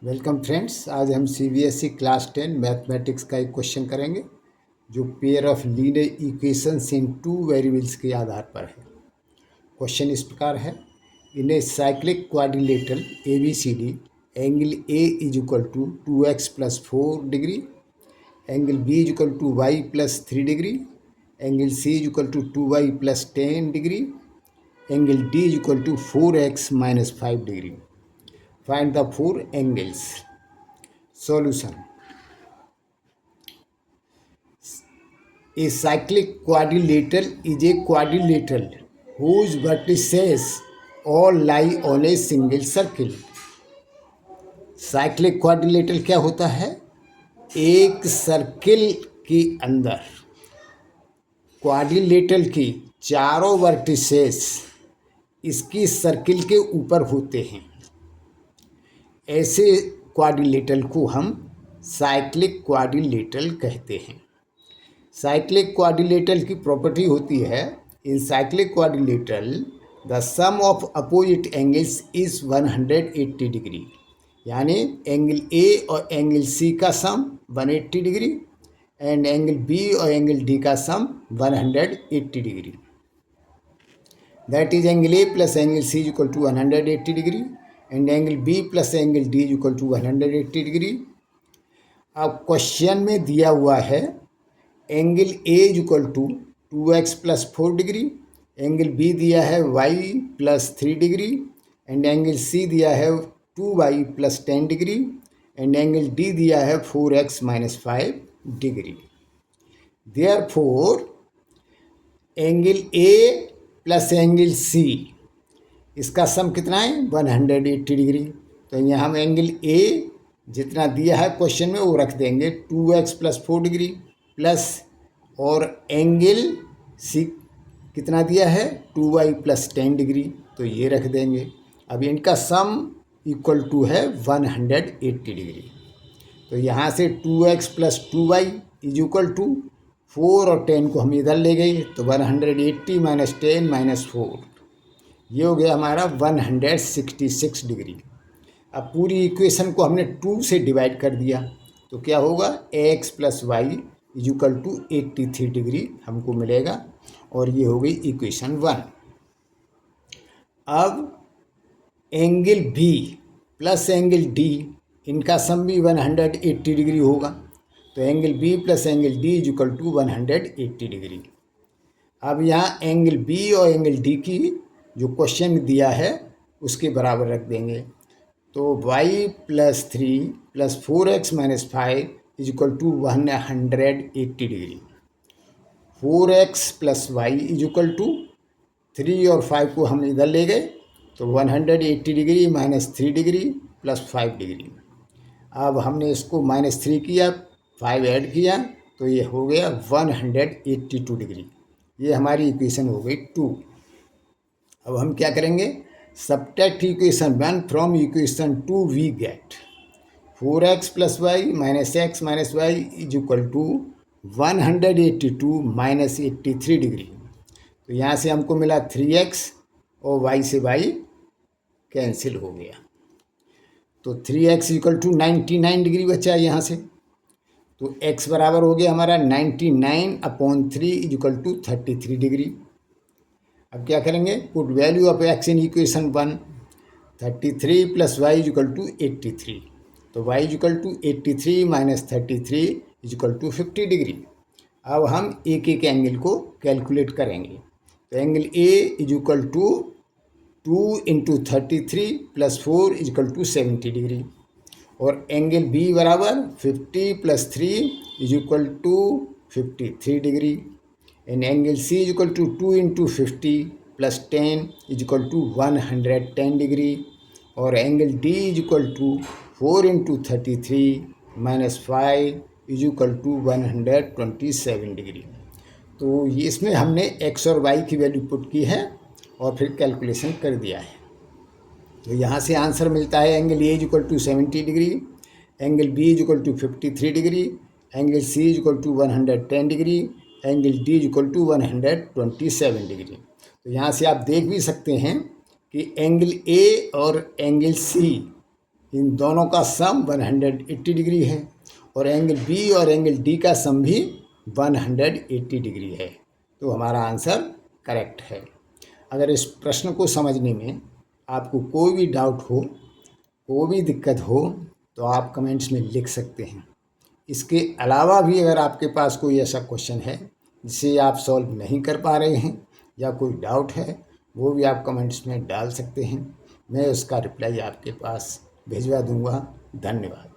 Welcome friends. आज हम CBSE class 10 mathematics का एक क्वेश्चन करेंगे जो pair of linear equations in two variables के आधार पर है। क्वेश्चन इस प्रकार है, in a cyclic quadrilateral ABCD angle A is equal to 2x plus 4 degree, angle B is equal to y plus 3 degree, angle C is equal to 2y plus 10 degree, angle D is equal to 4x minus 5 degree. Find the four angles. Solution. A cyclic quadrilateral is a quadrilateral whose vertices all lie on a single circle. Cyclic quadrilateral क्या होता है? एक circle के अंदर quadrilateral की चारों vertices इसकी circle के ऊपर होते हैं। ऐसे क्वाड्रिलेटरल को हम साइक्लिक क्वाड्रिलेटरल कहते हैं। साइक्लिक क्वाड्रिलेटरल की प्रॉपर्टी होती है, in cyclic quadrilateral the sum of opposite angles is 180 degree, यानी एंगल ए और एंगल सी का sum 180 degree and angle B और एंगल डी का sum 180 degree. That is angle A plus angle C is equal to 180 degree and angle B plus angle D is equal to 180 degree. अब question में दिया हुआ है angle A is equal to 2x plus 4 degree, angle B दिया है y plus 3 degree and angle C दिया है 2y plus 10 degree and angle D दिया है 4x minus 5 degree. Therefore angle A plus angle C इसका sum कितना है? 180 degree. तो यहाँ हम एंगल ए जितना दिया है क्वेश्चन में वो रख देंगे 2x प्लस 4 डिग्री प्लस, और एंगल सी कितना दिया है? 2y प्लस 10 डिग्री, तो ये रख देंगे। अब इनका सम इक्वल टू है 180 डिग्री। तो यहाँ से 2x plus 2y is equal to 4 और 10 को हम इधर ले गए तो 180 माइनस 10 माइनस 4, ये हो गया हमारा 166 डिग्री। अब पूरी इक्वेशन को हमने 2 से डिवाइड कर दिया तो क्या होगा? x plus Y is equal to 83 degree हमको मिलेगा, और ये हो गई इक्वेशन 1। अब angle B plus angle D इनका सम भी 180 डिग्री होगा, तो angle B plus angle D is equal to 180 degree. अब यहाँ एंगल B और एंगल D की जो क्वेश्चन दिया है उसके बराबर रख देंगे, तो y plus 3 plus 4x minus 5 is equal to 180 degree. 4x plus Y is equal to 3 और 5 को हम इधर ले गए तो 180 degree minus 3 degree plus 5 degree. अब हमने इसको माइनस 3 किया, 5 ऐड किया तो ये हो गया 182 डिग्री। ये हमारी इक्वेशन हो गई 2। अब हम क्या करेंगे? Subtract equation 1 from equation 2 we get 4x plus Y minus X minus Y is equal to 182 minus 83 degree. तो यहाँ से हमको मिला 3x और y से y कैंसिल हो गया, तो 3x इक्वल टू 99 डिग्री बचा यहाँ से। तो x बराबर हो गया हमारा 99/3 इज इक्वल टू 33 डिग्री। अब क्या करेंगे? Put value of x in equation 1, 33 plus Y is equal to 83, तो y is equal to 83 minus 33 is equal to 50 degree. अब हम एक एक एंगल को कैलकुलेट करेंगे, तो angle A is equal to 2 into 33 plus 4 is equal to 70 degree, और angle B बराबर 50 plus 3 is equal to 53 degree, and angle C is equal to 2 into 50 plus 10 is equal to 110 degree, और angle D is equal to 4 into 33 minus 5 is equal to 127 degree. तो ये इसमें हमने x और y की value put की है और फिर कैलकुलेशन कर दिया है। तो यहाँ से आंसर मिलता है angle A is equal to 70 degree, angle B is equal to 53 degree, angle C is equal to 110 degree, angle D is equal to 127 degree. तो यहाँ से आप देख भी सकते हैं कि एंगल A और एंगल C इन दोनों का सम 180 डिग्री है और एंगल बी और एंगल डी का सम भी 180 डिग्री है। तो हमारा आंसर करेक्ट है। अगर इस प्रश्न को समझने में आपको कोई भी डाउट हो, कोई भी दिक्कत हो, तो आप कमेंट्स में लिख सकते हैं। इसके अलावा भी अगर आपके पास कोई ऐसा क्वेश्चन है जिसे आप सॉल्व नहीं कर पा रहे हैं या कोई डाउट है, वो भी आप कमेंट्स में डाल सकते हैं। मैं उसका रिप्लाई आपके पास भिजवा दूंगा। धन्यवाद।